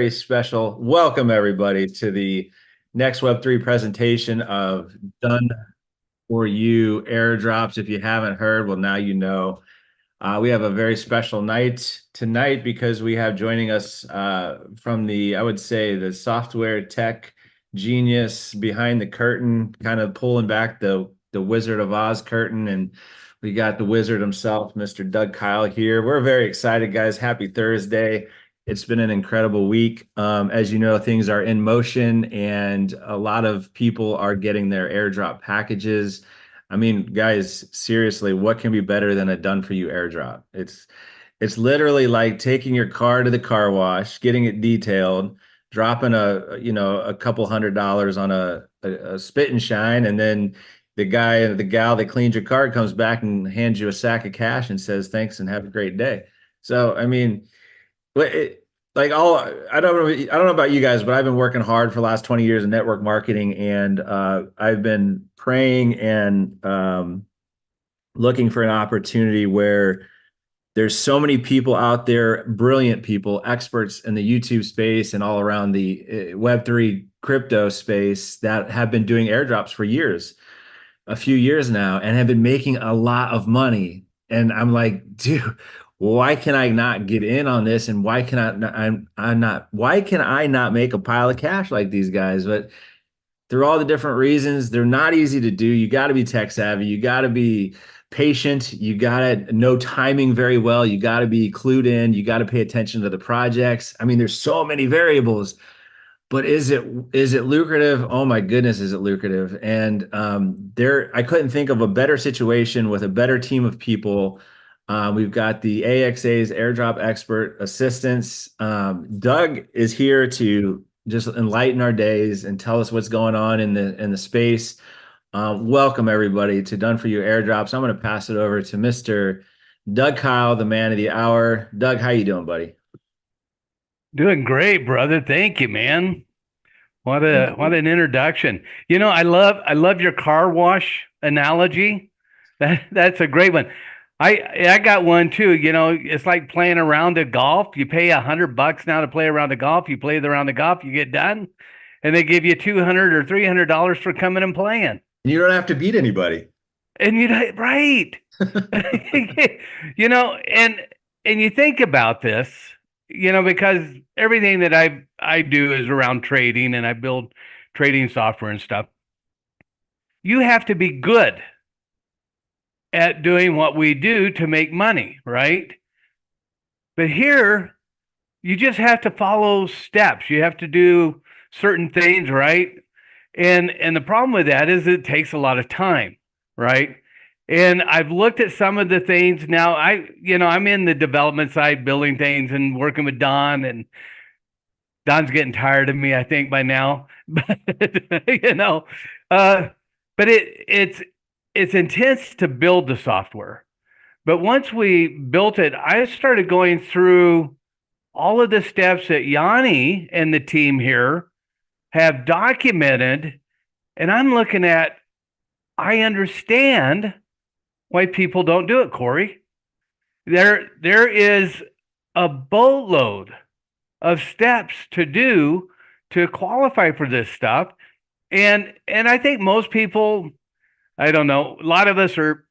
very special welcome, everybody, to the next Web3 presentation of Done for You Airdrops. If you haven't heard, well, now you know. We have a very special night tonight because we have joining us from I would say, the software tech genius behind the curtain, kind of pulling back the Wizard of Oz curtain. And we got the wizard himself, Mr. Doug Kyle here. We're very excited, guys. Happy Thursday. It's been an incredible week. As you know, things are in motion and a lot of people are getting their airdrop packages. I mean, guys, seriously, what can be better than a done for you airdrop? It's literally like taking your car to the car wash, getting it detailed, dropping a couple $100 on a spit and shine, and then the guy or the gal that cleans your car comes back and hands you a sack of cash and says thanks and have a great day. So, I mean, like all I don't know about you guys, but I've been working hard for the last 20 years in network marketing, and I've been praying and looking for an opportunity where there's so many people out there, brilliant people, experts in the YouTube space and all around the Web3 crypto space that have been doing airdrops for years, a few years now, and have been making a lot of money. And I'm like, dude, why can I not get in on this? And why can I'm not, why can I not make a pile of cash like these guys? But through all the different reasons, they're not easy to do. You got to be tech savvy. You got to be patient. You got to know timing very well. You got to be clued in. You got to pay attention to the projects. I mean, there's so many variables, but is it lucrative? Oh my goodness, is it lucrative? And I couldn't think of a better situation with a better team of people. We've got the AXA's airdrop expert assistants. Doug is here to just enlighten our days and tell us what's going on in the space. Welcome everybody to Done for You Airdrops. I'm going to pass it over to Mr. Doug Kyle, the man of the hour. Doug, how you doing, buddy? Doing great, brother. Thank you, man. What an introduction. I love your car wash analogy. That's a great one. I got one too. It's like playing a round of golf. You pay $100 now to play a round of golf. You play the round of golf, you get done, and they give you $200 or $300 for coming and playing. You don't have to beat anybody. And right. you know, and and you think about this, because everything that I do is around trading and I build trading software and stuff. You have to be good at doing what we do to make money, right? But here, you just have to follow steps. You have to do certain things, right? And the problem with that is it takes a lot of time, right? And I've looked at some of the things now. I'm in the development side, building things and working with Don, and Don's getting tired of me, I think, by now. But but it's intense to build the software. But once we built it, I started going through all of the steps that Yanni and the team here have documented, and I'm looking at, I understand why people don't do it, Corey. There is a boatload of steps to do to qualify for this stuff. And I think most people, I don't know, a lot of us are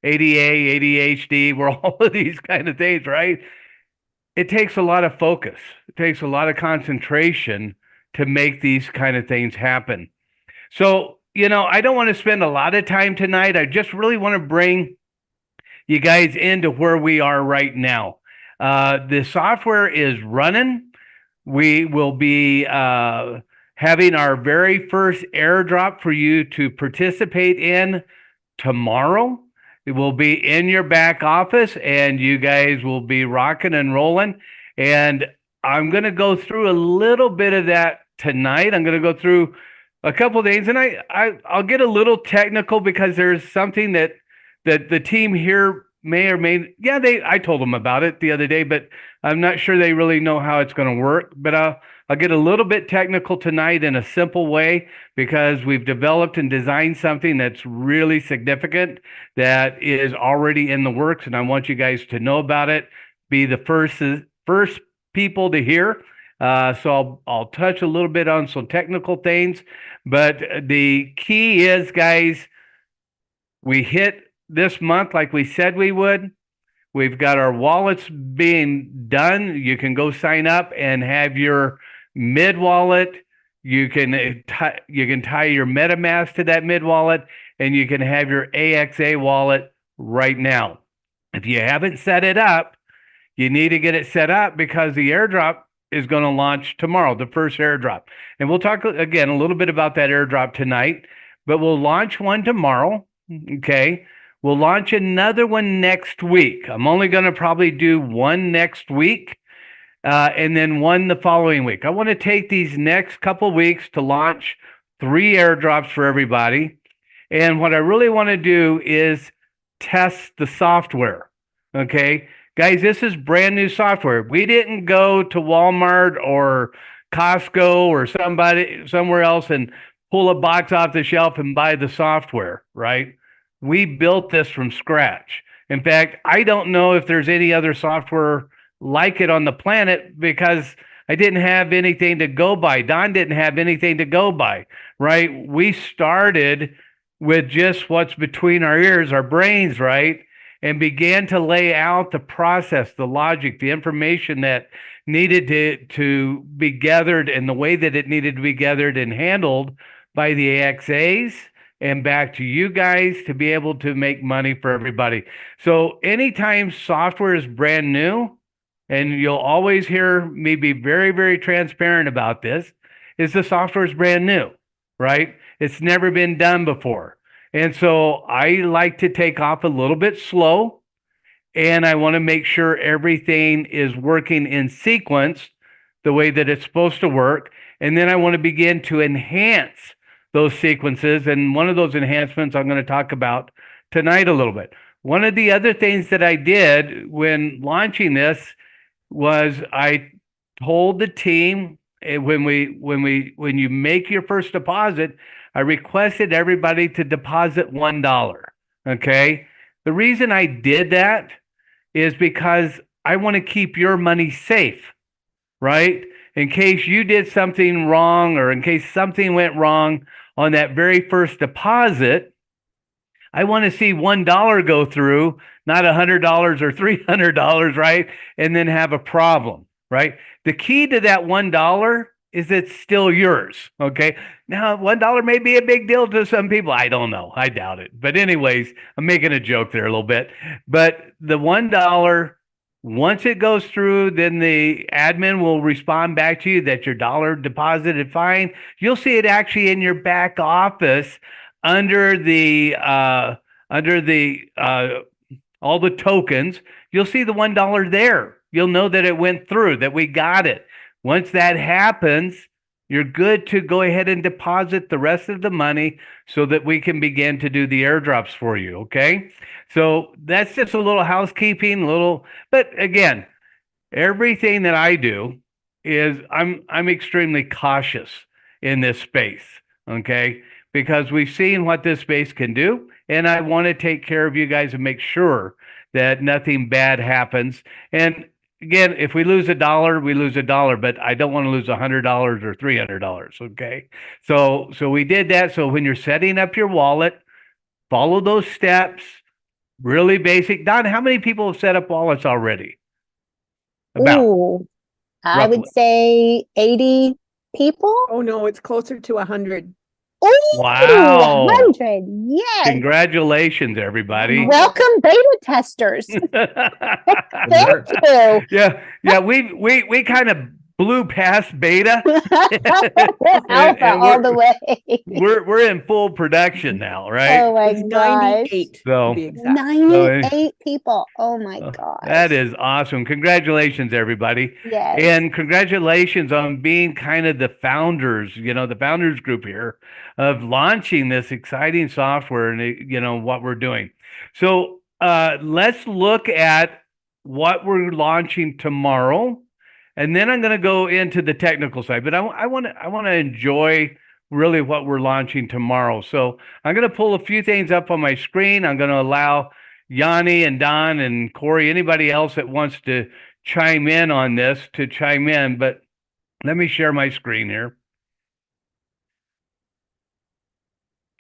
ADA, ADHD, we're all of these kind of things, right? It takes a lot of focus. It takes a lot of concentration to make these kind of things happen. So, I don't want to spend a lot of time tonight. I just really want to bring you guys into where we are right now. The software is running. We will be having our very first airdrop for you to participate in tomorrow. It will be in your back office, and you guys will be rocking and rolling. And I'm going to go through a little bit of that tonight. I'm going to go through a couple of things, and I'll get a little technical because there's something that the team here may or may, yeah, I told them about it the other day, but I'm not sure they really know how it's going to work. But I'll get a little bit technical tonight in a simple way because we've developed and designed something that's really significant that is already in the works, and I want you guys to know about it. Be the first people to hear. So I'll touch a little bit on some technical things, but the key is, guys, we hit this month like we said we would. We've got our wallets being done. You can go sign up and have your mid wallet. You can tie your MetaMask to that mid wallet, and you can have your AXA wallet right now. If you haven't set it up, you need to get it set up because the airdrop is going to launch tomorrow, the first airdrop. And we'll talk again a little bit about that airdrop tonight, but we'll launch one tomorrow. Okay. We'll launch another one next week. I'm only going to probably do one next week and then one the following week. I want to take these next couple weeks to launch 3 airdrops for everybody. And what I really want to do is test the software. Okay. Guys, this is brand new software. We didn't go to Walmart or Costco or somewhere else and pull a box off the shelf and buy the software, right? We built this from scratch. In fact, I don't know if there's any other software like it on the planet because I didn't have anything to go by. Don didn't have anything to go by, right? We started with just what's between our ears, our brains, right? And began to lay out the process, the logic, the information that needed to be gathered and the way that it needed to be gathered and handled by the AXAs and back to you guys to be able to make money for everybody. So anytime software is brand new, and you'll always hear me be very, very transparent about this, is the software is brand new, right? It's never been done before. And so I like to take off a little bit slow, and I want to make sure everything is working in sequence the way that it's supposed to work. And then I want to begin to enhance those sequences. And one of those enhancements I'm going to talk about tonight a little bit. One of the other things that I did when launching this was I told the team when you make your first deposit, I requested everybody to deposit $1. Okay. The reason I did that is because I want to keep your money safe, right? In case you did something wrong or in case something went wrong on that very first deposit, I want to see $1 go through, not $100 or $300, right? And then have a problem, right? The key to that $1 is it's still yours, okay? Now, $1 may be a big deal to some people. I don't know. I doubt it. But anyways, I'm making a joke there a little bit. But the $1, once it goes through, then the admin will respond back to you that your dollar deposited fine. You'll see it actually in your back office under the all the tokens. You'll see the $1 there. You'll know that it went through, that we got it. Once that happens, you're good to go ahead and deposit the rest of the money so that we can begin to do the airdrops for you, okay? So that's just a little housekeeping, but again, everything that I do is I'm extremely cautious in this space, okay? Because we've seen what this space can do, and I want to take care of you guys and make sure that nothing bad happens. And again, if we lose $1, we lose $1, but I don't want to lose $100 or $300. Okay, so we did that. So when you're setting up your wallet, follow those steps. Really basic. Don, how many people have set up wallets already? About Ooh, I roughly. would say 80 people. Oh no, it's closer to 100. Ooh, Wow. 100. Yes. Congratulations, everybody. Welcome, beta testers. Thank you. Yeah. We kind of blew past beta. Alpha And all the way. We're in full production now, right? Oh my It's gosh. 98 So- to be exact. 98 people. Oh my gosh. That is awesome. Congratulations, everybody. Yes. And congratulations on being kind of the founders, the founders group here of launching this exciting software and, what we're doing. So let's look at what we're launching tomorrow. And then I'm going to go into the technical side, but I want to enjoy really what we're launching tomorrow. So I'm going to pull a few things up on my screen. I'm going to allow Yanni and Don and Corey, anybody else that wants to chime in on this to chime in. But Let me share my screen here.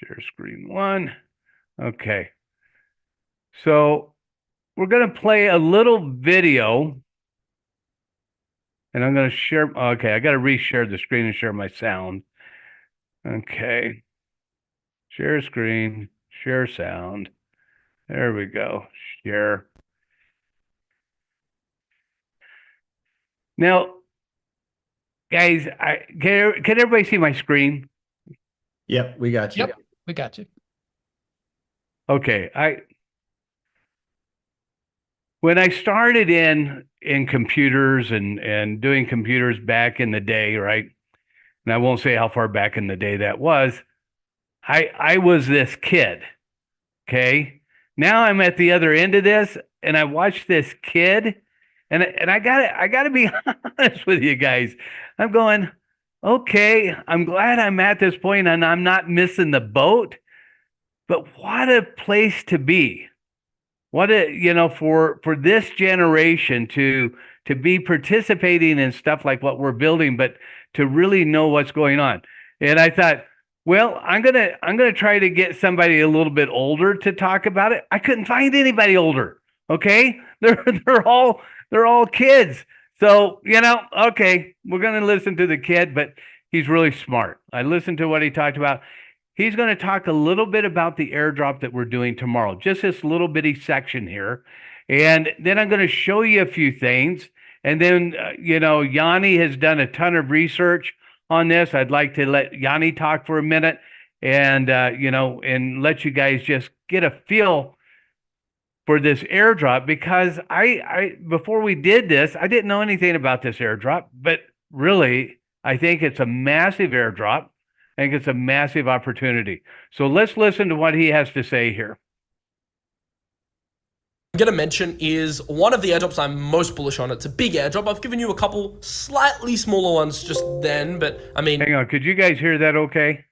Share screen 1. Okay. So we're going to play a little video. And I'm going to share. Okay, I got to reshare the screen and share my sound. Okay. Share screen, share sound. There we go. Share. Now, guys, can everybody see my screen? Yep, we got you. Yep, we got you. Okay, when I started in computers and doing computers back in the day, right? And I won't say how far back in the day that was. I was this kid. Okay. Now I'm at the other end of this, and I watched this kid, and I gotta be honest with you guys. I'm going, okay, I'm glad I'm at this point and I'm not missing the boat, but what a place to be. What a, for this generation to be participating in stuff like what we're building, but to really know what's going on. And I thought, well, I'm gonna try to get somebody a little bit older to talk about it. I couldn't find anybody older. Okay, they're all kids. So okay, we're gonna listen to the kid, but he's really smart. I listened to what he talked about. He's going to talk a little bit about the airdrop that we're doing tomorrow, just this little bitty section here, and then I'm going to show you a few things. And then Yanni has done a ton of research on this. I'd like to let Yanni talk for a minute and, and let you guys just get a feel for this airdrop, because I before we did this, I didn't know anything about this airdrop, but really, I think it's a massive airdrop. I think it's a massive opportunity. So let's listen to what he has to say here. I'm going to mention is one of the airdrops I'm most bullish on. It's a big airdrop. I've given you a couple slightly smaller ones just then, but I mean, hang on, could you guys hear that okay?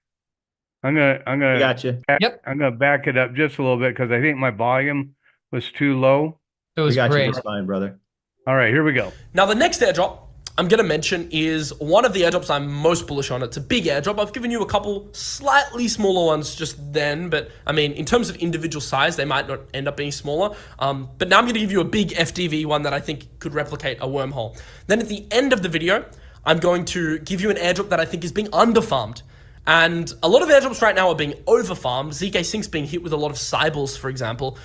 I'm gonna Gotcha. Yep. I'm gonna back it up just a little bit because I think my volume was too low. It We was got you great. just fine, brother. All right, here we go. now the next airdrop I'm going to mention is one of the airdrops I'm most bullish on. It's a big airdrop. I've given you a couple slightly smaller ones just then, but I mean, in terms of individual size, they might not end up being smaller. But now I'm going to give you a big FDV one that I think could replicate a wormhole. Then at the end of the video, I'm going to give you an airdrop that I think is being underfarmed. And a lot of airdrops right now are being overfarmed. ZK Sync's being hit with a lot of cybles, for example.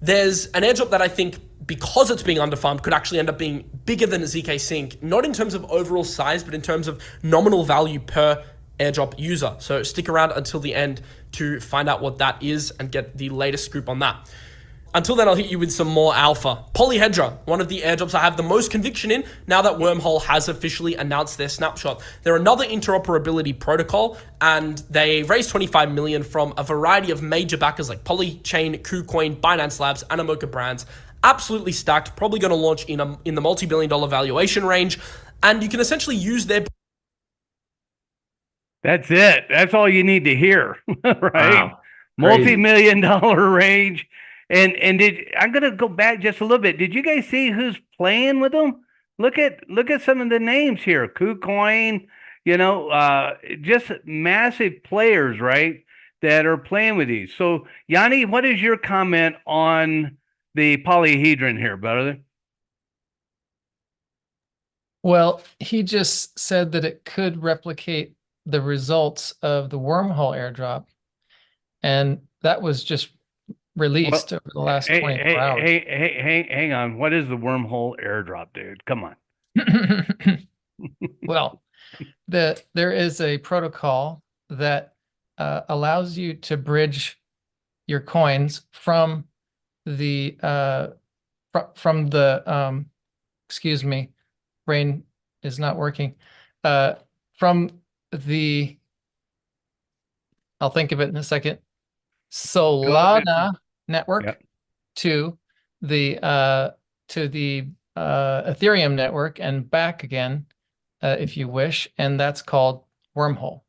There's an airdrop that I think, because it's being underfarmed, could actually end up being bigger than a ZK Sync, not in terms of overall size, but in terms of nominal value per airdrop user. So stick around until the end to find out what that is and get the latest scoop on that. Until then, I'll hit you with some more alpha. Polyhedra, one of the airdrops I have the most conviction in now that Wormhole has officially announced their snapshot. They're another interoperability protocol, and they raised 25 million from a variety of major backers like Polychain, KuCoin, Binance Labs, Animoca Brands. Absolutely stacked, probably going to launch in the multi-billion-dollar valuation range, and you can essentially use their... That's it. That's all you need to hear, right? Wow. Multi-million-dollar range. And I'm gonna go back just a little bit. Did you guys see who's playing with them? Look at some of the names here. KuCoin, just massive players, right? That are playing with these. So Yanni, what is your comment on the polyhedron here, brother? Well, he just said that it could replicate the results of the wormhole airdrop, and that was just released over the last 24 hours. Hang on. What is the wormhole airdrop, dude? Come on. Well, there is a protocol that allows you to bridge your coins from the excuse me, brain is not working. From the, I'll think of it in a second, Solana network, Yep, to the Ethereum network and back again, if you wish, and that's called Wormhole.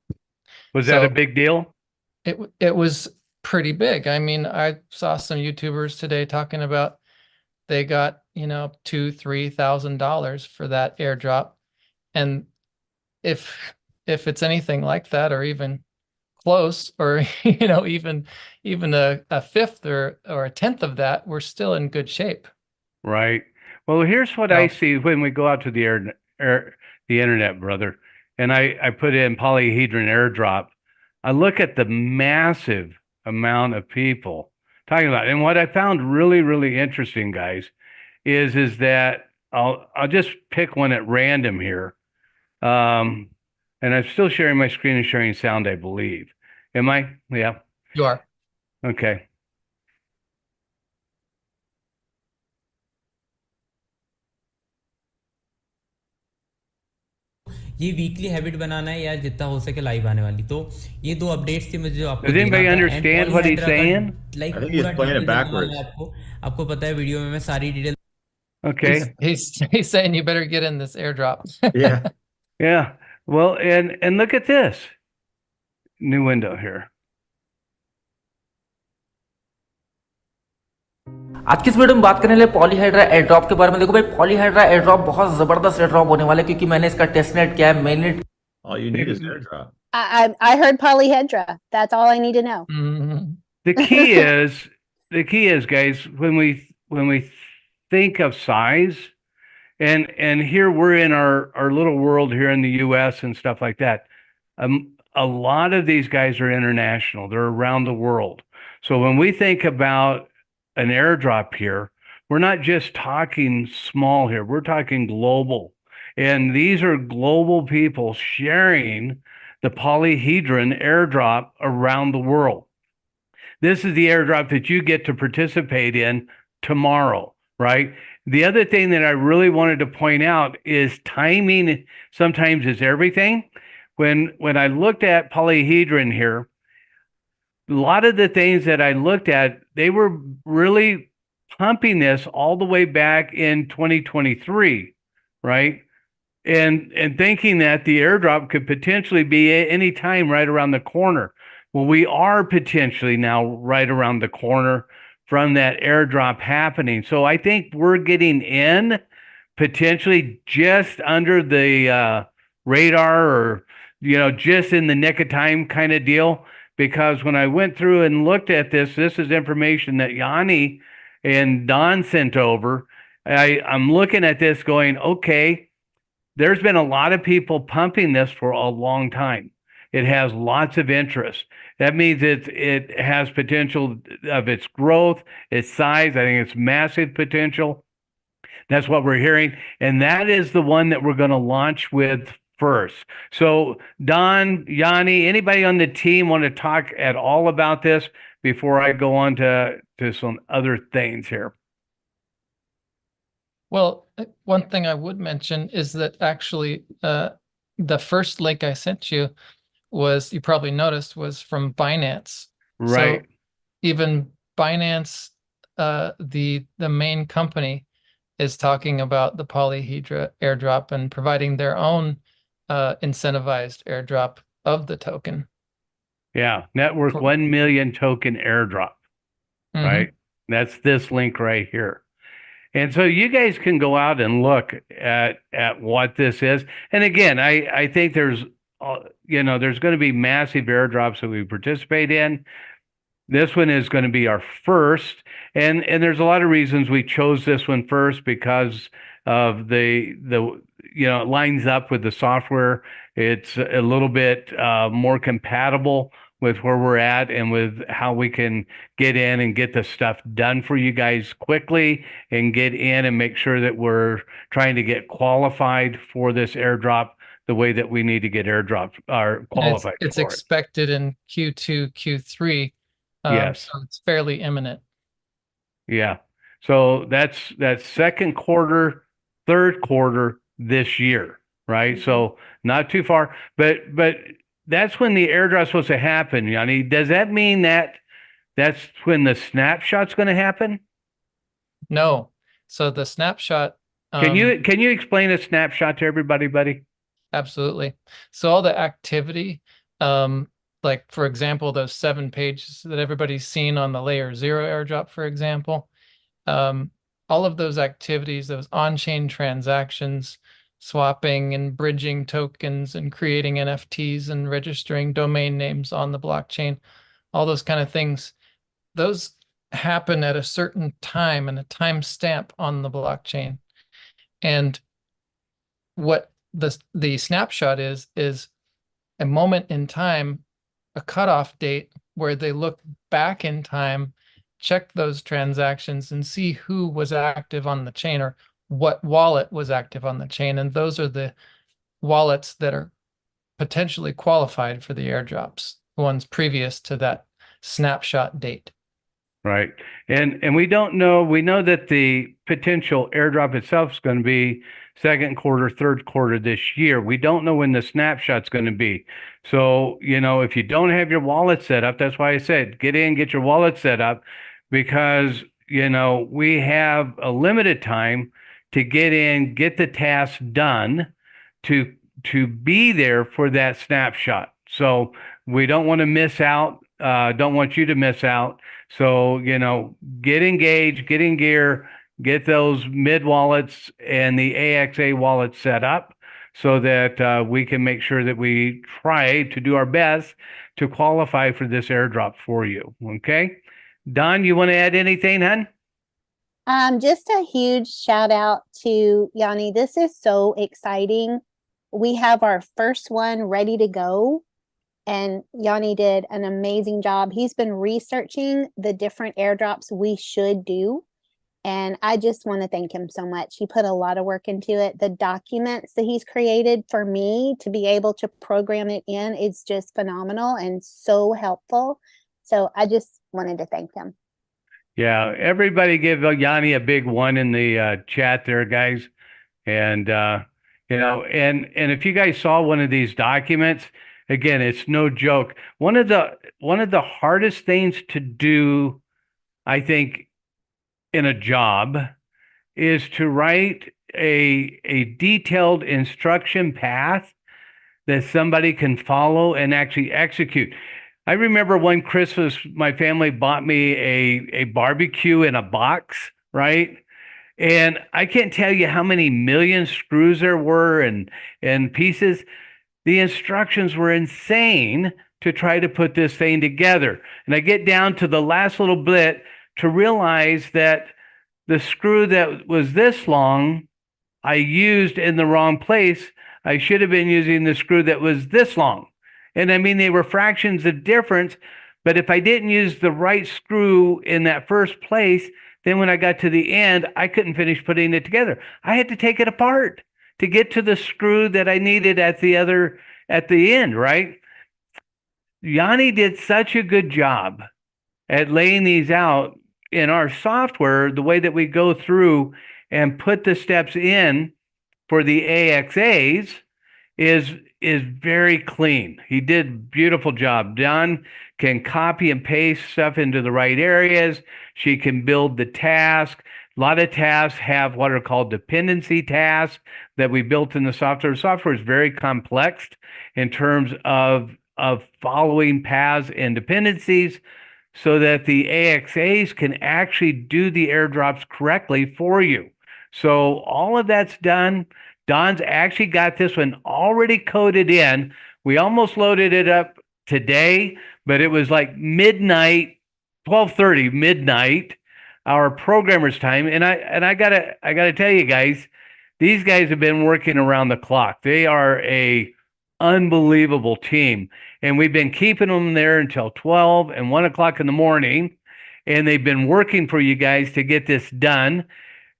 Was that a big deal? It was pretty big. I mean, I saw some YouTubers today talking about they got $2,000-3,000 for that airdrop, and if it's anything like that, or even close, or even a fifth or a tenth of that, we're still in good shape. Right. Well, here's what I So- see when we go out to the internet, brother, and I put in polyhedron airdrop. I look at the massive amount of people talking about it. And what I found really, really interesting, guys, is that I'll just pick one at random here. And I'm still sharing my screen and sharing sound, I believe. Am I? Yeah. You are. Okay. ये weekly habit बनाना है या जितना हो सके live आने वाली, तो ये 2 अपडेट्स थी मुझे जो आपको Does देना anybody था। And understand what he's polyhedra saying? का लाइक I think he's पूरा playing it डिटेल देने वाला backwards. है आपको। आपको पता है वीडियो में मैं सारी detail Okay. He's saying you better get in this airdrop. Yeah. Yeah. Well, and look at this new window here. आज की इस वीडियो में बात करने वाले पॉलीहेड्रा एयरड्रॉप के बारे में। देखो भाई, पॉलीहेड्रा एयरड्रॉप बहुत जबरदस्त एयरड्रॉप होने वाला है, क्योंकि मैंने इसका टेस्टनेट किया है mainly. All you need is airdrop. I heard polyhedra. That's all I need to know. Mhm. The key is, guys, when we think of size, and here we're in our little world here in the US and stuff like that. A lot of these guys are international. They're around the world. So when we think about an airdrop here, we're not just talking small here. We're talking global. And these are global people sharing the polyhedron airdrop around the world. This is the airdrop that you get to participate in tomorrow, right? The other thing that I really wanted to point out is timing sometimes is everything. When I looked at polyhedron here, a lot of the things that I looked at, they were really pumping this all the way back in 2023, right? And thinking that the airdrop could potentially be any time right around the corner. Well, we are potentially now right around the corner from that airdrop happening. So I think we're getting in potentially just under the radar, or just in the nick of time kind of deal. Because when I went through and looked at this is information that Yanni and Don sent over. I'm looking at this going, okay, there's been a lot of people pumping this for a long time. It has lots of interest. That means it has potential of its growth, its size. I think it's massive potential. That's what we're hearing. And that is the one that we're going to launch with first. So Don, Yanni, anybody on the team want to talk at all about this before I go on to some other things here? Well, one thing I would mention is that actually the first link I sent you was, you probably noticed, was from Binance. Right. So even Binance, the main company, is talking about the polyhedra airdrop and providing their own incentivized airdrop of the token. Yeah, network 1 million token airdrop, right? That's this link right here. And so you guys can go out and look at what this is. And again, I think there's there's going to be massive airdrops that we participate in. This one is going to be our first, and there's a lot of reasons we chose this one first, because of the it lines up with the software. It's a little bit more compatible with where we're at and with how we can get in and get the stuff done for you guys quickly, and get in and make sure that we're trying to get qualified for this airdrop the way that we need to get airdropped or qualified It's for it. expected in Q2, Q3. Yes. So it's fairly imminent. Yeah. So that's second quarter, third quarter this year, right? So not too far, but that's when the airdrop's supposed to happen, Yanni. Does that mean that that's when the snapshot's going to happen? No. So the snapshot. Can you explain a snapshot to everybody, buddy? Absolutely. So all the activity, like for example, those 7 pages that everybody's seen on the layer 0 airdrop, for example, all of those activities, those on-chain transactions, swapping and bridging tokens and creating NFTs and registering domain names on the blockchain, all those kind of things. Those happen at a certain time and a time stamp on the blockchain. And what the snapshot is a moment in time, a cutoff date where they look back in time, check those transactions and see who was active on the chain or what wallet was active on the chain. And those are the wallets that are potentially qualified for the airdrops, the ones previous to that snapshot date. Right. And we don't know, we know that the potential airdrop itself is going to be second quarter, third quarter this year. We don't know when the snapshot's going to be. So, if you don't have your wallet set up, that's why I said, get in, get your wallet set up, because, we have a limited time to get in, get the task done to be there for that snapshot. So we don't want to miss out. Don't want you to miss out. So, get engaged, get in gear, get those mid wallets and the AXA wallet set up so that we can make sure that we try to do our best to qualify for this airdrop for you. Okay. Don, you want to add anything, hon? Just a huge shout out to Yanni. This is so exciting. We have our first one ready to go. And Yanni did an amazing job. He's been researching the different airdrops we should do. And I just want to thank him so much. He put a lot of work into it. The documents that he's created for me to be able to program it in is just phenomenal and so helpful. So I just wanted to thank him. Yeah, everybody give Yanni a big one in the chat there, guys. And, and if you guys saw one of these documents, again, it's no joke. One of the hardest things to do, I think, in a job is to write a detailed instruction path that somebody can follow and actually execute. I remember one Christmas, my family bought me a barbecue in a box, right? And I can't tell you how many million screws there were and pieces. The instructions were insane to try to put this thing together. And I get down to the last little bit to realize that the screw that was this long, I used in the wrong place. I should have been using the screw that was this long. And I mean, they were fractions of difference, but if I didn't use the right screw in that first place, then when I got to the end, I couldn't finish putting it together. I had to take it apart to get to the screw that I needed at the end, right? Yanni did such a good job at laying these out in our software, the way that we go through and put the steps in for the AXAs is very clean. He did a beautiful job. Don can copy and paste stuff into the right areas. She can build the task. A lot of tasks have what are called dependency tasks that we built in the software. The software is very complex in terms of following paths and dependencies so that the AXAs can actually do the airdrops correctly for you. So all of that's done. Don's actually got this one already coded in. We almost loaded it up today, but it was like midnight, 12:30 midnight, our programmer's time. And I gotta tell you guys, these guys have been working around the clock. They are a unbelievable team. And we've been keeping them there until 12 and 1 o'clock in the morning. And they've been working for you guys to get this done.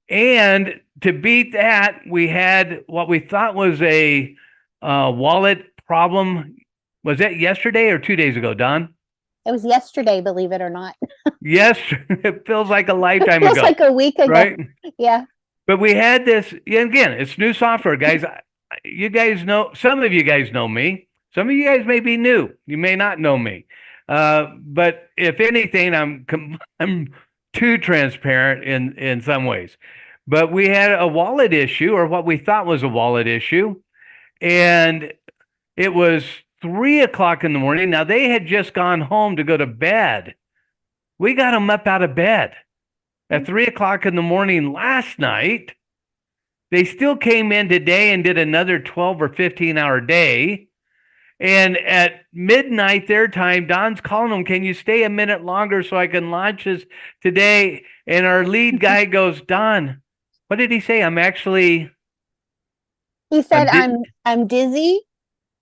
And to beat that, we had what we thought was a wallet problem. Was that yesterday or 2 days ago, Don? It was yesterday, believe it or not. Yes, it feels like a lifetime It ago. feels like a week ago. Right? Yeah. But we had this, again, it's new software, guys. You guys know, some of you guys know me. Some of you guys may be new. You may not know me. But if anything, I'm too transparent in some ways. But we had a wallet issue, or what we thought was a wallet issue, and it was 3 o'clock in the morning. Now, they had just gone home to go to bed. We got them up out of bed at 3 o'clock in the morning last night They still came in today and did another 12 or 15-hour day. And at midnight their time, Don's calling them, can you stay a minute longer so I can launch this today? And our lead guy goes, Don, what did he say? He said, I'm I'm dizzy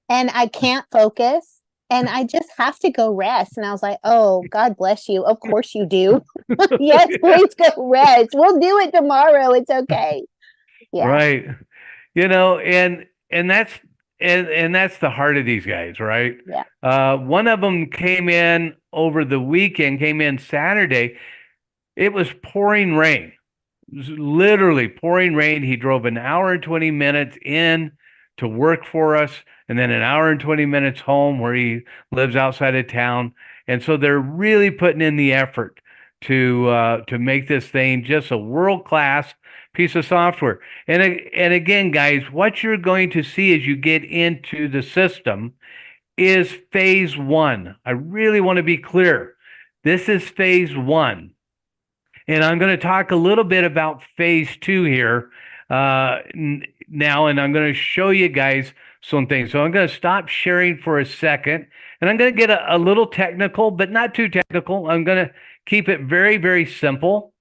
and I can't focus and I just have to go rest. And I was like, oh, God bless you. Of course you do. Yes, please go rest. We'll do it tomorrow. It's okay. Yeah. Right. You know, and that's the heart of these guys, right? Yeah. One of them came in over the weekend, came in Saturday. It was pouring rain. It was literally pouring rain. He drove an hour and 20 minutes in to work for us, and then an hour and 20 minutes home where he lives outside of town. And so they're really putting in the effort to make this thing just a world-class piece of software. And again, guys, what you're going to see as you get into the system is phase one. I really want to be clear. This is phase one. And I'm going to talk a little bit about phase two here now, and I'm going to show you guys some things. So I'm going to stop sharing for a second, and I'm going to get a little technical, but not too technical. I'm going to keep it very, very simple,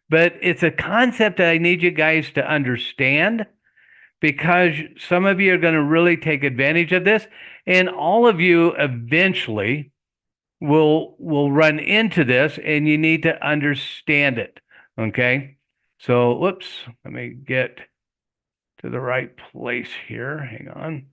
but it's a concept that I need you guys to understand because some of you are going to really take advantage of this, and all of you eventually will run into this, and you need to understand it. Okay, so whoops, let me get to the right place here. Hang on,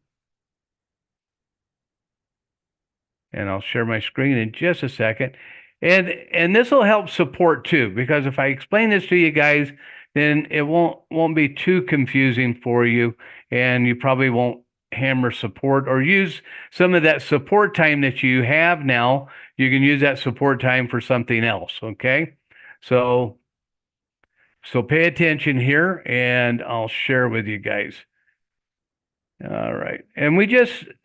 and I'll share my screen in just a second. And this will help support too, because if I explain this to you guys, then it won't be too confusing for you, and you probably won't hammer support or use some of that support time that you have now. You can use that support time for something else. Okay, so pay attention here, and I'll share with you guys. All right, and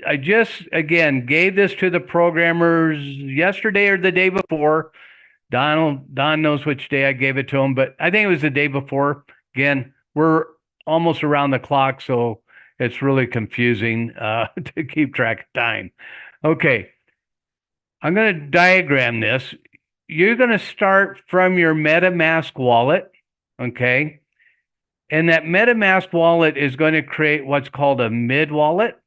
I just again gave this to the programmers yesterday or the day before. Don knows which day I gave it to him, but I think it was the day before. Again, we're almost around the clock, so it's really confusing to keep track of time. Okay, I'm going to diagram this. You're going to start from your MetaMask wallet, okay? And that MetaMask wallet is going to create what's called a mid wallet,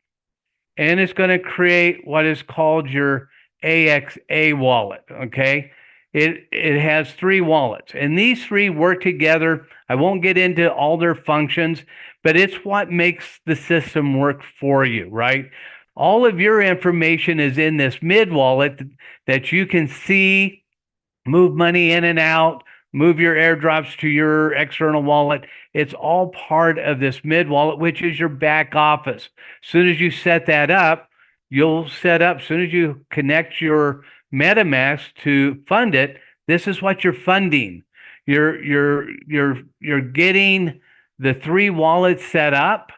and it's going to create what is called your AXA wallet, okay? It has three wallets, and these three work together. I won't get into all their functions, but it's what makes the system work for you, right? All of your information is in this mid wallet that you can see, move money in and out, move your airdrops to your external wallet. It's all part of this mid wallet, which is your back office. As soon as you set that up, you'll set up, as soon as you connect your MetaMask to fund it, this is what you're funding. You're getting the three wallets set up,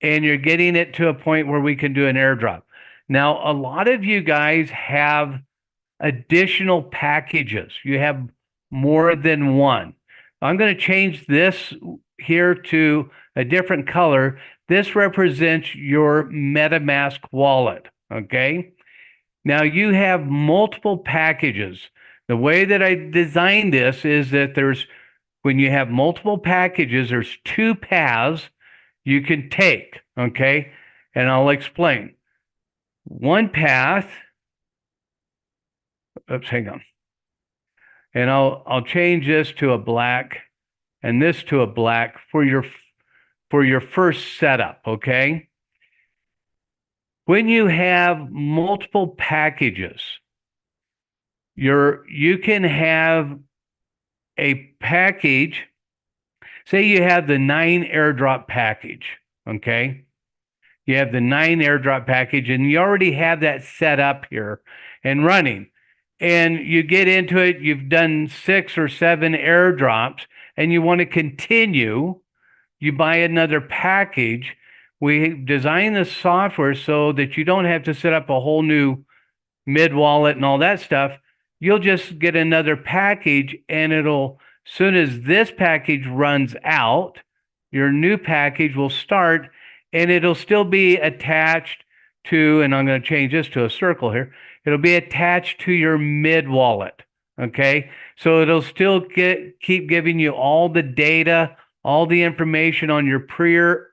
and you're getting it to a point where we can do an airdrop. Now, a lot of you guys have additional packages. You have more than one. I'm going to change this here to a different color. This represents your MetaMask wallet, okay? Now you have multiple packages. The way that I designed this is that when you have multiple packages, there's two paths you can take, okay? And I'll explain. One path, oops, hang on. And I'll change this to a black and this to a black for your first setup, okay? When you have multiple packages, you can have a package. Say you have the 9 airdrop package, okay? You have the 9 airdrop package, and you already have that set up here and running. And you get into it, you've done 6 or 7 airdrops, and you want to continue. You buy another package. We design the software so that you don't have to set up a whole new mid wallet and all that stuff. You'll just get another package, and soon as this package runs out, your new package will start, and it'll still be attached to, and I'm going to change this to a circle here. It'll be attached to your mid wallet. Okay. So it'll still keep giving you all the data, all the information on your prior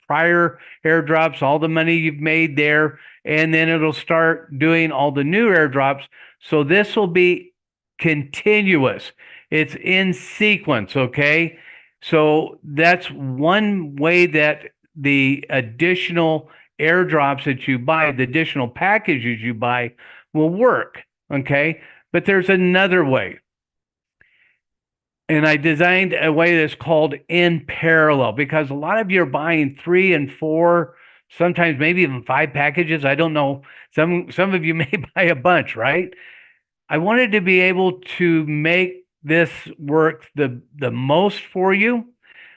airdrops, all the money you've made there, and then it'll start doing all the new airdrops. So this will be continuous. It's in sequence, okay? So that's one way that the additional airdrops that you buy, the additional packages you buy will work, okay? But there's another way. And I designed a way that's called in parallel, because a lot of you are buying 3 and 4, sometimes maybe even 5 packages. I don't know. Some of you may buy a bunch, right? I wanted to be able to make this work the most for you.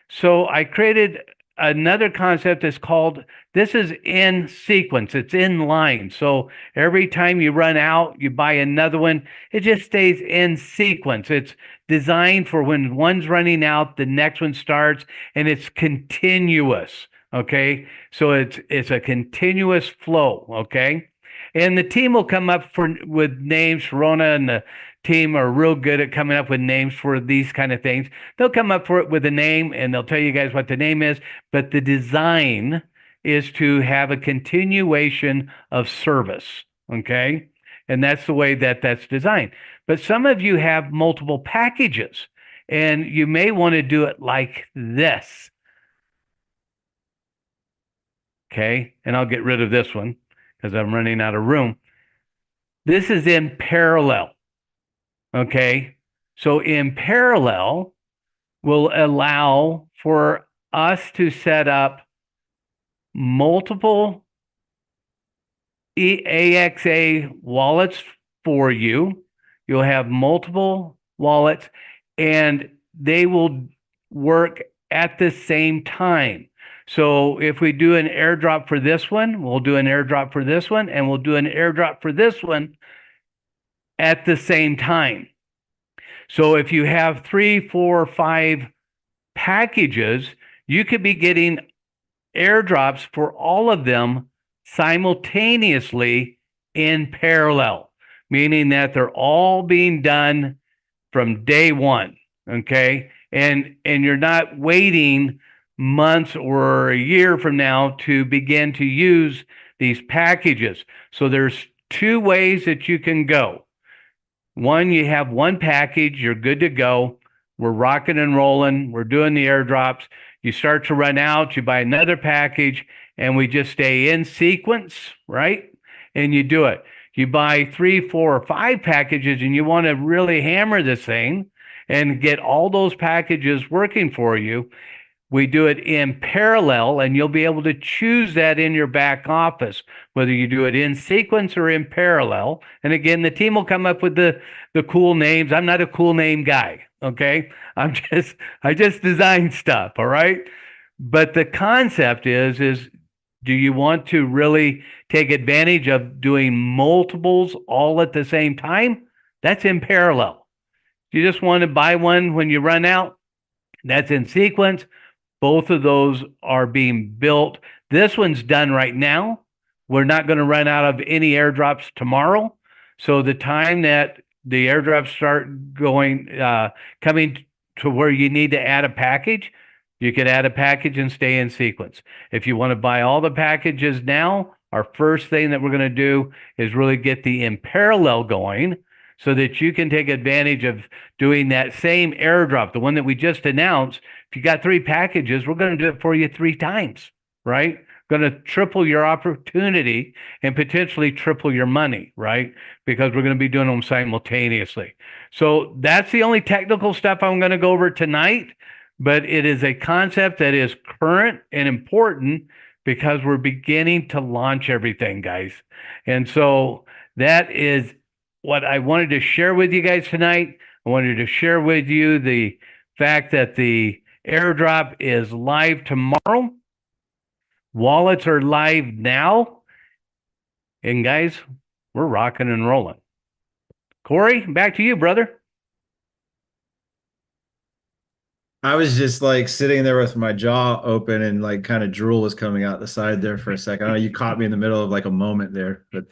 So I created another concept that's called, this is in sequence. It's in line. So every time you run out, you buy another one. It just stays in sequence. It's designed for when one's running out, the next one starts, and it's continuous. Okay. So it's a continuous flow. Okay. And the team will come up with names. Sharona and the team are real good at coming up with names for these kind of things. They'll come up for it with a name, and they'll tell you guys what the name is. But the design is to have a continuation of service. Okay. And that's the way that that's designed. But some of you have multiple packages, and you may want to do it like this. Okay. And I'll get rid of this one because I'm running out of room. This is in parallel. Okay. So in parallel will allow for us to set up multiple AXA wallets for you. You'll have multiple wallets, and they will work at the same time. So if we do an airdrop for this one, we'll do an airdrop for this one, and we'll do an airdrop for this one at the same time. So if you have 3, 4, 5 packages, you could be getting airdrops for all of them simultaneously in parallel, meaning that they're all being done from day one. Okay. And you're not waiting months or a year from now to begin to use these packages. So there's 2 ways that you can go. One, you have one package, you're good to go. We're rocking and rolling. We're doing the airdrops. You start to run out, you buy another package, and we just stay in sequence, right? And you do it. You buy 3, 4, or 5 packages, and you want to really hammer this thing and get all those packages working for you. We do it in parallel, and you'll be able to choose that in your back office, whether you do it in sequence or in parallel. And again, the team will come up with the cool names. I'm not a cool name guy, okay? I just design stuff, all right? But the concept is do you want to really take advantage of doing multiples all at the same time? That's in parallel. You just want to buy one when you run out? That's in sequence. Both of those are being built. This one's done right now. We're not going to run out of any airdrops tomorrow. So the time that the airdrops start coming to where you need to add a package, you can add a package and stay in sequence. If you want to buy all the packages now, our first thing that we're going to do is really get the in parallel going so that you can take advantage of doing that same airdrop, the one that we just announced. If you got 3 packages, we're going to do it for you 3 times, right? Going to triple your opportunity and potentially triple your money, right? Because we're going to be doing them simultaneously. So that's the only technical stuff I'm going to go over tonight, but it is a concept that is current and important because we're beginning to launch everything, guys. And so that is what I wanted to share with you guys tonight. I wanted to share with you the fact that the airdrop is live tomorrow. Wallets are live now. And guys, we're rocking and rolling. Corey, back to you, brother. I was just like sitting there with my jaw open and like kind of drool was coming out the side there for a second. I know you caught me in the middle of like a moment there, but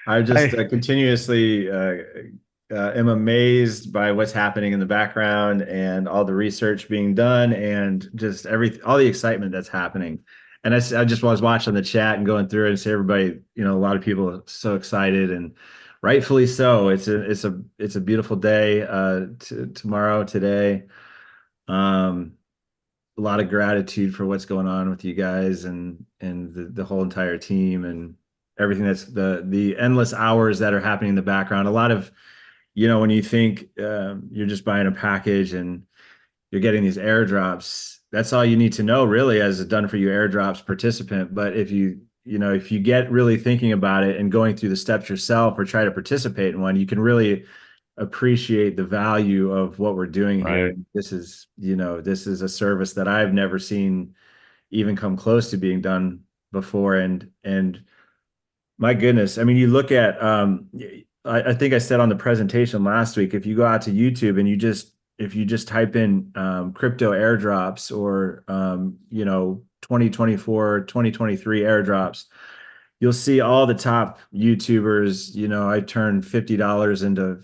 I just I, continuously am amazed by what's happening in the background and all the research being done and just all the excitement that's happening. And I just was watching the chat and going through it and see everybody, a lot of people are so excited and rightfully so. It's a beautiful day tomorrow, today. Um, a lot of gratitude for what's going on with you guys and the whole entire team and everything that's the endless hours that are happening in the background. A lot of, when you think you're just buying a package and you're getting these airdrops, that's all you need to know really as a done for you airdrops participant. But if you get really thinking about it and going through the steps yourself or try to participate in one, you can really appreciate the value of what we're doing here. Right. This is a service that I've never seen even come close to being done before. And my goodness, I mean, you look at I think I said on the presentation last week, if you go out to YouTube and if you just type in crypto airdrops or 2024, 2023 airdrops, you'll see all the top YouTubers. I turned $50 into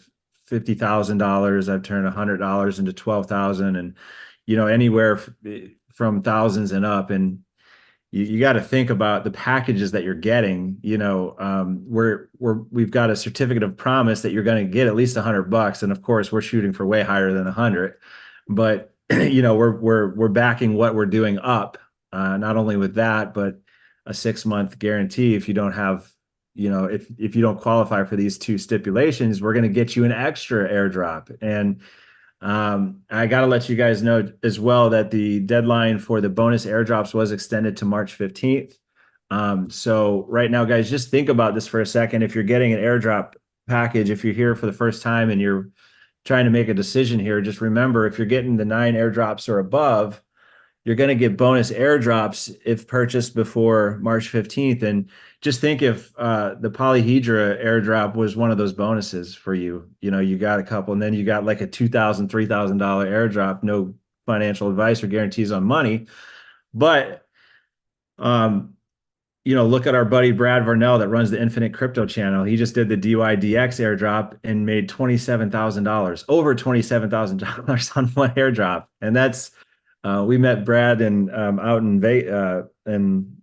$50,000. I've turned $100 into 12,000, and anywhere from thousands and up. And you got to think about the packages that you're getting. We've got a certificate of promise that you're going to get at least $100, and of course we're shooting for way higher than 100. But we're backing what we're doing up, not only with that, but a 6-month guarantee. If you don't have, if you don't qualify for these two stipulations, we're going to get you an extra airdrop. And I got to let you guys know as well that the deadline for the bonus airdrops was extended to March 15th. So right now, guys, just think about this for a second. If you're getting an airdrop package, if you're here for the first time and you're trying to make a decision here, just remember, if you're getting the 9 airdrops or above, you're going to get bonus airdrops if purchased before March 15th. And just think if the Polyhedra airdrop was one of those bonuses for you. You got a couple, and then you got like a $2,000, $3,000 airdrop, no financial advice or guarantees on money. But, look at our buddy Brad Varnell that runs the Infinite Crypto channel. He just did the DYDX airdrop and made $27,000, over $27,000 on one airdrop. And that's, we met Brad out in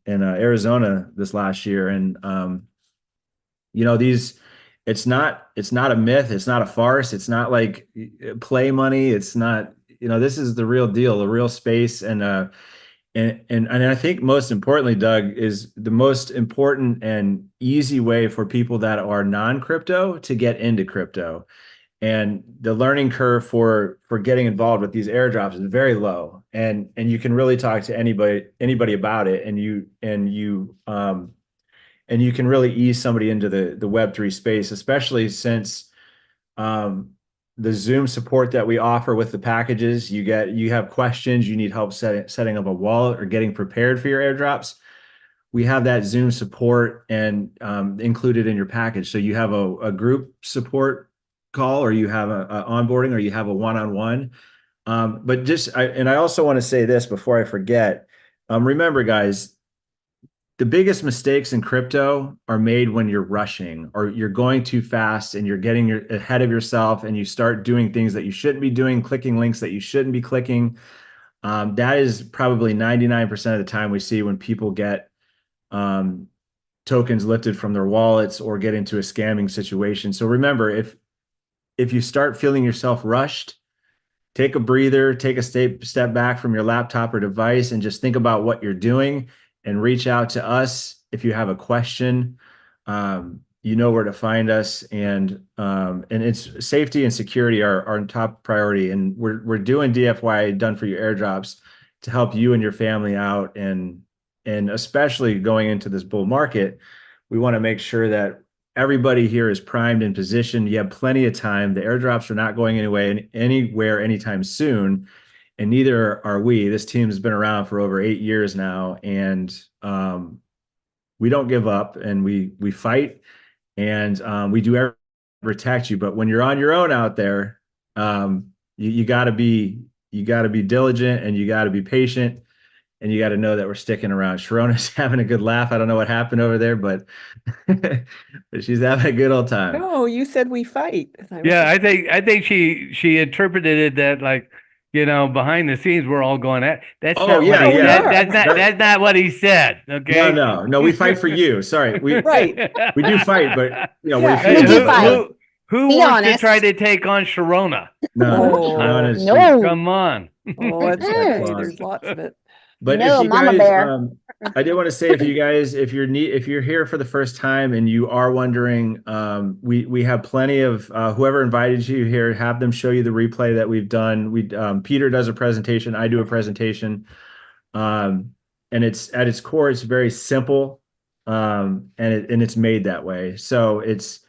Arizona this last year, and it's not a myth, it's not a farce, it's not like play money, it's not, this is the real deal, the real space. And I think most importantly, Doug, is the most important and easy way for people that are non-crypto to get into crypto. And the learning curve for getting involved with these airdrops is very low, and you can really talk to anybody about it, and you can really ease somebody into the Web3 space, especially since the Zoom support that we offer with the packages. You have questions, you need help setting up a wallet or getting prepared for your airdrops. We have that Zoom support and included in your package, so you have a group support call, or you have a onboarding, or you have a one-on-one. But I also want to say this before I forget. Remember, guys, the biggest mistakes in crypto are made when you're rushing or you're going too fast and you're getting ahead of yourself and you start doing things that you shouldn't be doing, clicking links that you shouldn't be clicking. That is probably 99% of the time we see when people get tokens lifted from their wallets or get into a scamming situation. So remember, if you start feeling yourself rushed, take a breather, take a step back from your laptop or device and just think about what you're doing and reach out to us if you have a question. You know where to find us, and it's safety and security are our top priority. And we're doing DFY, done for you airdrops, to help you and your family out, and especially going into this bull market, we want to make sure that everybody here is primed and positioned. You have plenty of time. The airdrops are not going anywhere anytime soon, and neither are we. This team has been around for over 8 years now, and we don't give up, and we fight, and we do everything to protect you. But when you're on your own out there, you got to be diligent, and you got to be patient, and you got to know that we're sticking around. Sharona's having a good laugh. I don't know what happened over there, but but she's having a good old time. No, you said we fight. Yeah, I think she interpreted it that like, behind the scenes we're all going at. That's Oh, not yeah, what he yeah. that's not what he said. Okay. No, we fight for you. Sorry, Right. we do fight, but we Yeah. feel We do you. fight. Who Be wants to honest. try to take on Sharona? No, Oh, Sharona's No. Come on. Oh, it's Mm. okay. There's lots of it. But No, if you Mama guys, Bear. I did want to say, if you're here for the first time and you are wondering, we have plenty of whoever invited you here, have them show you the replay that we've done. Peter does a presentation, I do a presentation, and it's at its core, it's very simple, and it's made that way. So it's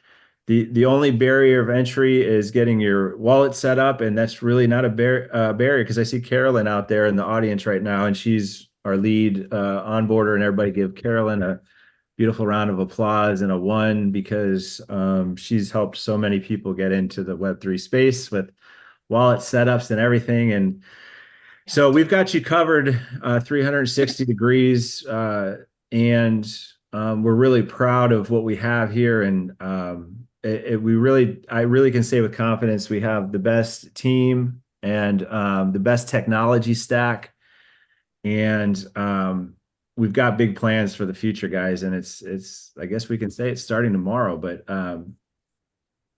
the only barrier of entry is getting your wallet set up, and that's really not a barrier, because I see Carolyn out there in the audience right now, and she's our lead onboarder, and everybody give Carolyn a beautiful round of applause and a 1, because she's helped so many people get into the Web3 space with wallet setups and everything. And so we've got you covered 360 degrees, and we're really proud of what we have here. And I really can say with confidence, we have the best team and the best technology stack, and we've got big plans for the future, guys. And it's I guess we can say it's starting tomorrow, but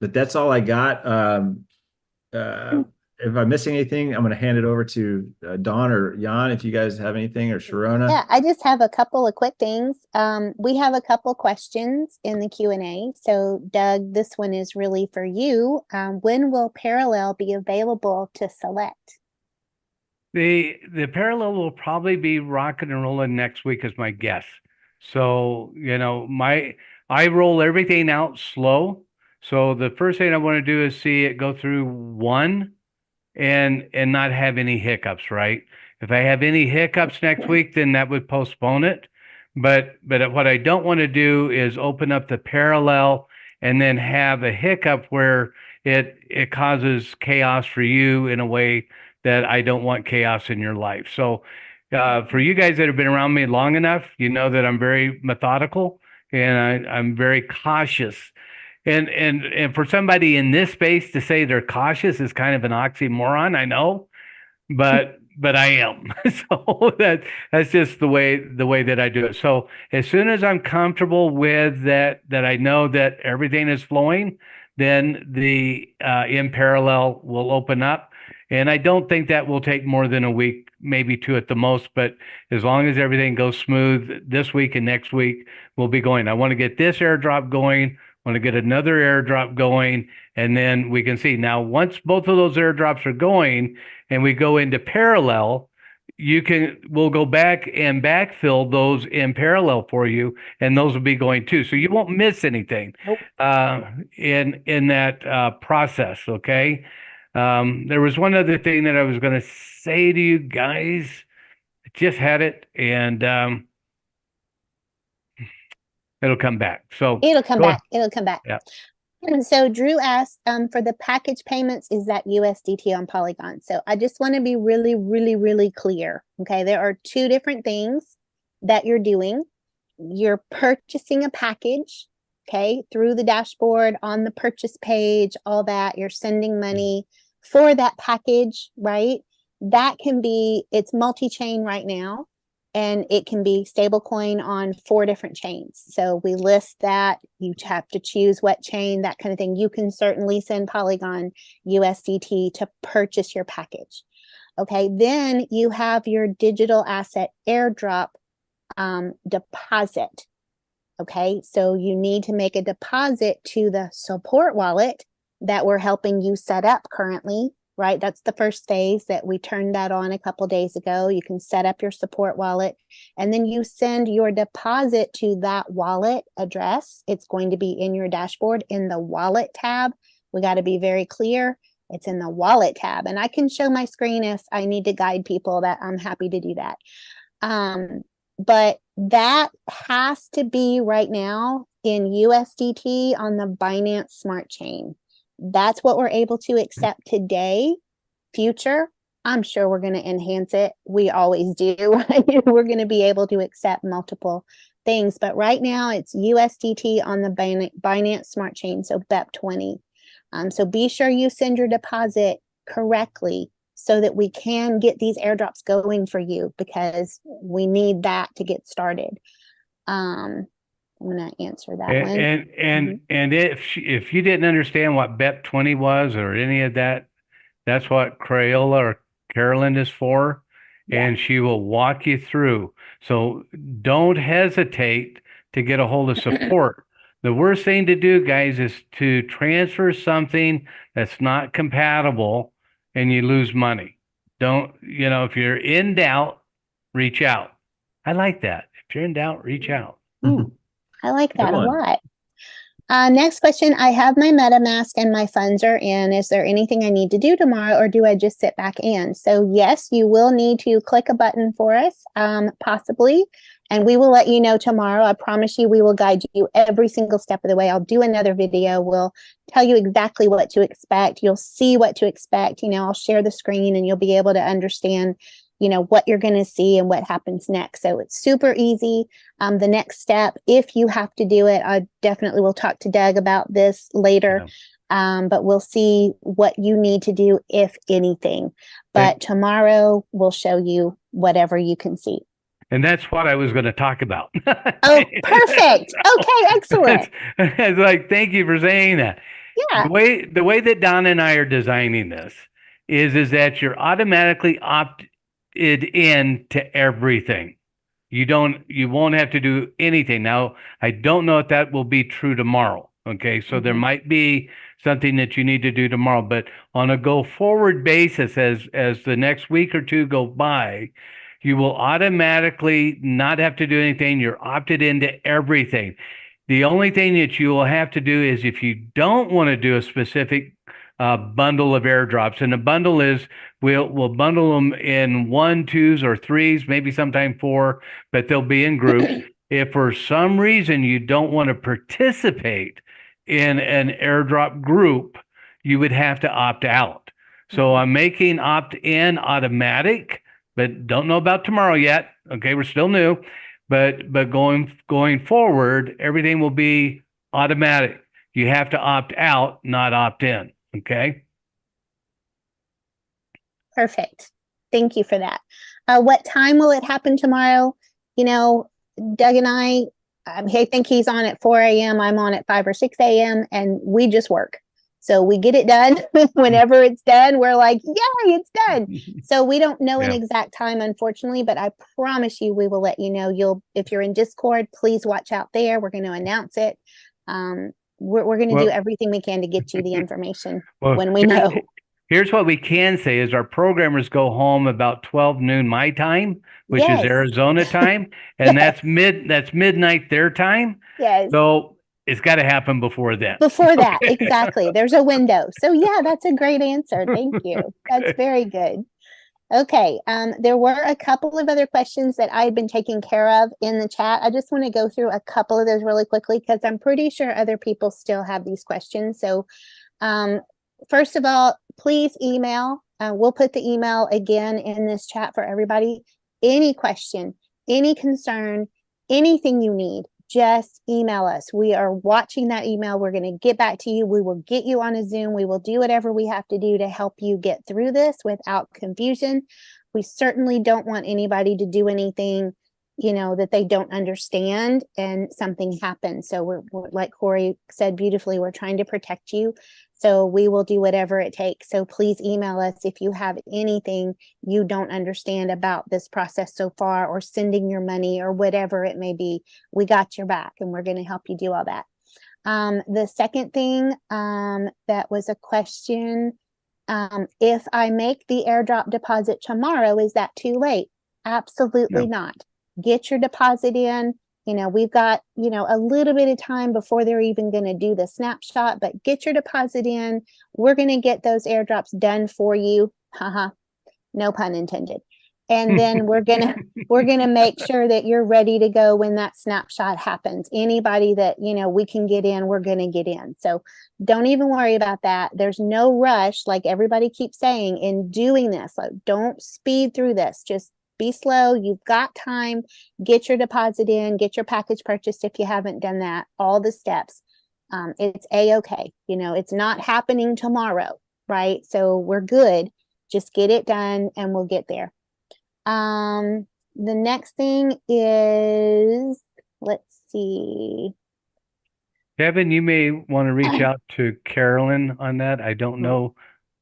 that's all I got. If I'm missing anything, I'm going to hand it over to Dawn or Jan, if you guys have anything, or Sharona. Yeah, I just have a couple of quick things. We have a couple questions in the Q&A. So Doug, this one is really for you. When will Parallel be available to select? The Parallel will probably be rocking and rolling next week, is my guess. So, I roll everything out slow. So the first thing I want to do is see it go through 1 and not have any hiccups, right? If I have any hiccups next week, then that would postpone it. But what I don't want to do is open up the Parallel and then have a hiccup where it causes chaos for you in a way that I don't want chaos in your life. So for you guys that have been around me long enough, you know that I'm very methodical, and I'm very cautious. And for somebody in this space to say they're cautious is kind of an oxymoron, I know, but I am. So that's just the way that I do it. So as soon as I'm comfortable with that I know that everything is flowing, then the in Parallel will open up. And I don't think that will take more than a week, maybe 2 at the most. But as long as everything goes smooth this week and next week, we'll be going. I want to get this airdrop going. I want to get another airdrop going, and then we can see. Now, once both of those airdrops are going and we go into Parallel, we'll go back and backfill those in Parallel for you, and those will be going too. So you won't miss anything in that process, okay? There was one other thing that I was going to say to you guys. I just had it, and it'll come back. So It'll come back. It'll come back. Yeah. And so Drew asked, for the package payments, is that USDT on Polygon? So I just want to be really, really, really clear. Okay. There are 2 different things that you're doing. You're purchasing a package, okay, through the dashboard, on the purchase page, all that. You're sending money for that package, right? That can be, it's multi-chain right now, and it can be stablecoin on 4 different chains. So we list that. You have to choose what chain, that kind of thing. You can certainly send Polygon USDT to purchase your package. Okay, then you have your digital asset airdrop deposit. Okay, so you need to make a deposit to the support wallet that we're helping you set up currently, right? That's the first phase that we turned that on a couple days ago. You can set up your support wallet, and then you send your deposit to that wallet address. It's going to be in your dashboard in the wallet tab. We got to be very clear. It's in the wallet tab, and I can show my screen if I need to guide people. That I'm happy to do that. But that has to be right now in USDT on the Binance Smart Chain. That's what we're able to accept today. future, I'm sure we're going to enhance it. We always do. We're going to be able to accept multiple things, but right now it's USDT on the Binance Smart Chain, so BEP20. So be sure you send your deposit correctly so that we can get these airdrops going for you, because we need that to get started. I'm going to answer that one. And if you didn't understand what BEP20 was or any of that, that's what Crayola or Carolyn is for, and she will walk you through. So don't hesitate to get a hold of support. The worst thing to do, guys, is to transfer something that's not compatible and you lose money. Don't, if you're in doubt, reach out. I like that. If you're in doubt, reach out. I like that a lot. Next question. I have my MetaMask and my funds are in. Is there anything I need to do tomorrow, or do I just sit back in? So yes, you will need to click a button for us, possibly, and we will let you know tomorrow. I promise you, we will guide you every single step of the way. I'll do another video. We'll tell you exactly what to expect. You'll see what to expect. I'll share the screen and you'll be able to understand what you're going to see and what happens next. So it's super easy. The next step, if you have to do it, I definitely will talk to Doug about this later. But we'll see what you need to do, if anything. But tomorrow we'll show you whatever you can see. And that's what I was going to talk about. Oh, perfect. Okay, excellent. It's like, thank you for saying that. Yeah. The way that Don and I are designing this is that you're automatically opted in to everything. You won't have to do anything. Now, I don't know if that will be true tomorrow. Okay, so there might be something that you need to do tomorrow, but on a go forward basis, as the next week or two go by, you will automatically not have to do anything. You're opted into everything. The only thing that you will have to do is, if you don't want to do a specific bundle of airdrops, and the bundle is, we'll bundle them in 1, 2s, or 3s, maybe sometime 4, but they'll be in groups. If for some reason you don't want to participate in an airdrop group, you would have to opt out. So I'm making opt-in automatic, but don't know about tomorrow yet. Okay, we're still new, but going forward, everything will be automatic. You have to opt out, not opt in. Okay. Perfect. Thank you for that. What time will it happen tomorrow? Doug and I think he's on at 4 a.m. I'm on at 5 or 6 a.m. and we just work. So we get it done. Whenever it's done, we're like, yay, it's done. So we don't know an exact time, unfortunately, but I promise you, we will let you know. If you're in Discord, please watch out there. We're going to announce it. We're going to do everything we can to get you the information when we know. Here's what we can say is our programmers go home about 12 noon my time, which is Arizona time, and that's midnight their time. Yes. So it's got to happen before then. Before that, exactly. There's a window. So yeah, that's a great answer. Thank you. That's very good. Okay. There were a couple of other questions that I had been taking care of in the chat. I just want to go through a couple of those really quickly because I'm pretty sure other people still have these questions. So first of all, please email. We'll put the email again in this chat for everybody. Any question, any concern, anything you need, just email us. We are watching that email. We're going to get back to you. We will get you on a Zoom. We will do whatever we have to do to help you get through this without confusion. We certainly don't want anybody to do anything, that they don't understand and something happens. So we're like Corey said beautifully, we're trying to protect you. So we will do whatever it takes. So please email us if you have anything you don't understand about this process so far, or sending your money or whatever it may be. We got your back and we're going to help you do all that. The second thing that was a question, if I make the airdrop deposit tomorrow, is that too late? Absolutely not. Get your deposit in. We've got, a little bit of time before they're even going to do the snapshot, but get your deposit in. We're going to get those airdrops done for you. Haha, no pun intended. and then we're gonna make sure that you're ready to go when that snapshot happens. Anybody that, you know, we can get in, we're gonna get in. So don't even worry about that. There's no rush, like everybody keeps saying, in doing this. Like, don't speed through this. Just be slow. You've got time. Get your deposit in, get your package purchased if you haven't done that, all the steps. It's a-okay. You know, it's not happening tomorrow, right? So we're good. Just get it done and we'll get there. The next thing is, let's see. Kevin, you may want to reach out to Carolyn on that. I don't know.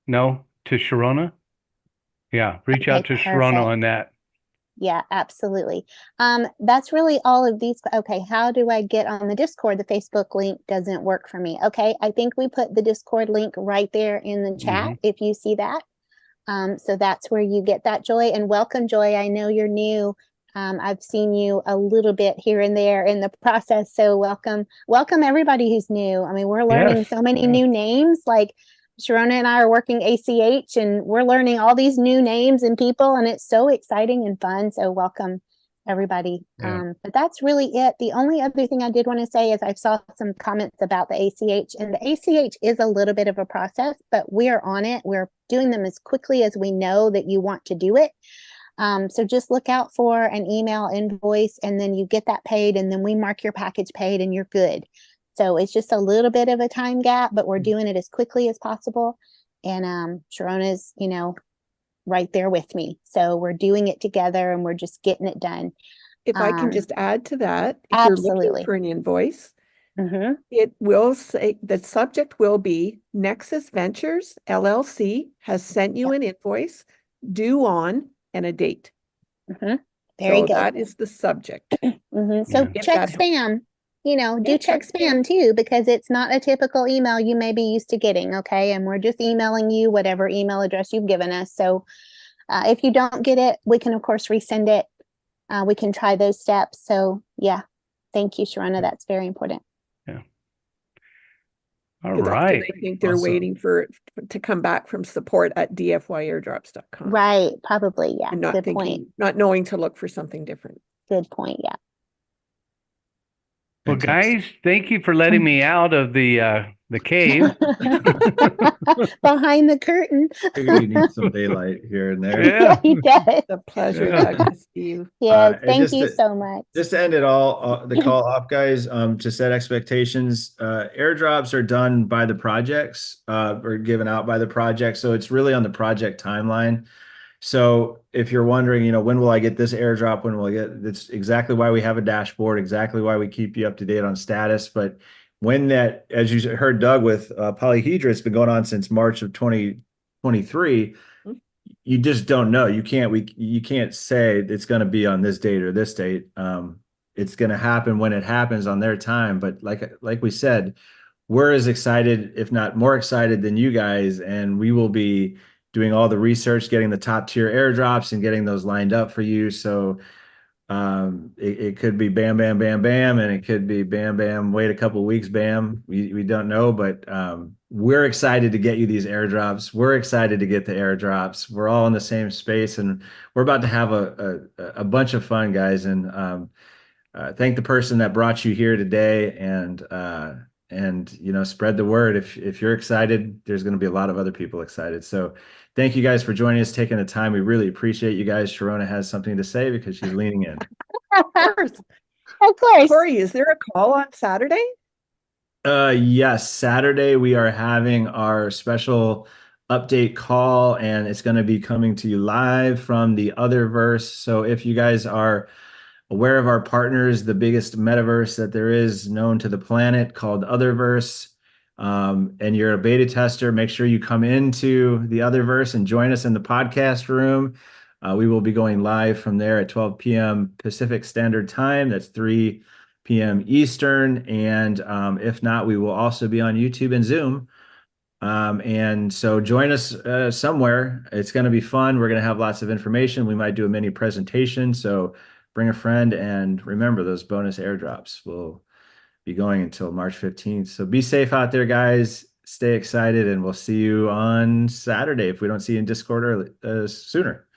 No, to Sharona? Yeah, reach out to Okay, Sharona perfect. on that. Yeah, absolutely. That's really all of these. Okay, how do I get on the Discord? The Facebook link doesn't work for me. Okay, I think we put the Discord link right there in the chat, if you see that. So that's where you get that, Joy. And welcome, Joy. I know you're new. I've seen you a little bit here and there in the process. So welcome everybody who's new. I mean, we're learning Yes, so many yes. new names. Like Sharona and I are working ACH and we're learning all these new names and people, and it's so exciting and fun. So welcome everybody. Yeah. But that's really it. The only other thing I did want to say is I saw some comments about the ACH, and the ACH is a little bit of a process, but we are on it. We're doing them as quickly as we know that you want to do it. So just look out for an email invoice, and then you get that paid, and then we mark your package paid and you're good. So it's just a little bit of a time gap, but we're doing it as quickly as possible. And Sharona's, you know, right there with me. So we're doing it together and we're just getting it done. If I can just add to that, if you're Absolutely. looking for an invoice, Mhm. it will say, the subject will be Nexus Ventures LLC has sent you an invoice due on and a date. Very So good. that is the subject. So Yeah. If check that helps. spam, you know, do Yeah, check check spam too, because it's not a typical email you may be used to getting. Okay. And we're just emailing you whatever email address you've given us. So if you don't get it, we can of course resend it. We can try those steps. So yeah, thank you, Sharona. That's very important. All 'Cause often right. I think they're Awesome. waiting for it to come back from support at dfyairdrops.com. Right. Probably. Yeah. And not Good thinking, point. not knowing to look for something different. Good point. Yeah. Well, Fantastic. guys, thank you for letting me out of the cave. Behind the curtain. Figure you need some daylight here and there. Yeah. He does. It's a pleasure, Yeah. Doug, to see you. Yes. And Thank just you to- so much. Just to end it all, the call off, guys, to set expectations, airdrops are done by the projects, or given out by the project. So it's really on the project timeline. So if you're wondering, you know, when will I get this airdrop? When will I get, that's exactly why we have a dashboard, exactly why we keep you up to date on status. But when that, as you heard Doug with Polyhedra, it's been going on since March of 2023. You just don't know. You can't say it's going to be on this date or this date. It's going to happen when it happens on their time. But like we said, we're as excited, if not more excited than you guys, and we will be doing all the research, getting the top tier airdrops and getting those lined up for you. So it could be bam, bam, bam, bam, and it could be bam, bam, wait a couple weeks, bam. We don't know, but we're excited to get you these airdrops. We're excited to get the airdrops. We're all in the same space, and we're about to have a bunch of fun, guys. And thank the person that brought you here today, and you know, spread the word. If you're excited, there's going to be a lot of other people excited. So thank you guys for joining us, taking the time. We really appreciate you guys. Sharona has something to say because she's leaning in. Of course. Of course. Corey, is there a call on Saturday? Yes, Saturday we are having our special update call, and it's going to be coming to you live from the Otherverse. So if you guys are aware of our partners, the biggest metaverse that there is known to the planet called Otherverse, and you're a beta tester, make sure you come into the Otherverse and join us in the podcast room. We will be going live from there at 12 p.m. Pacific Standard Time. That's 3 p.m. Eastern. And if not, we will also be on YouTube and Zoom. And so join us somewhere. It's going to be fun. We're going to have lots of information. We might do a mini presentation. So bring a friend, and remember, those bonus airdrops will be going until March 15th. So be safe out there, guys. Stay excited, and we'll see you on Saturday if we don't see you in Discord sooner.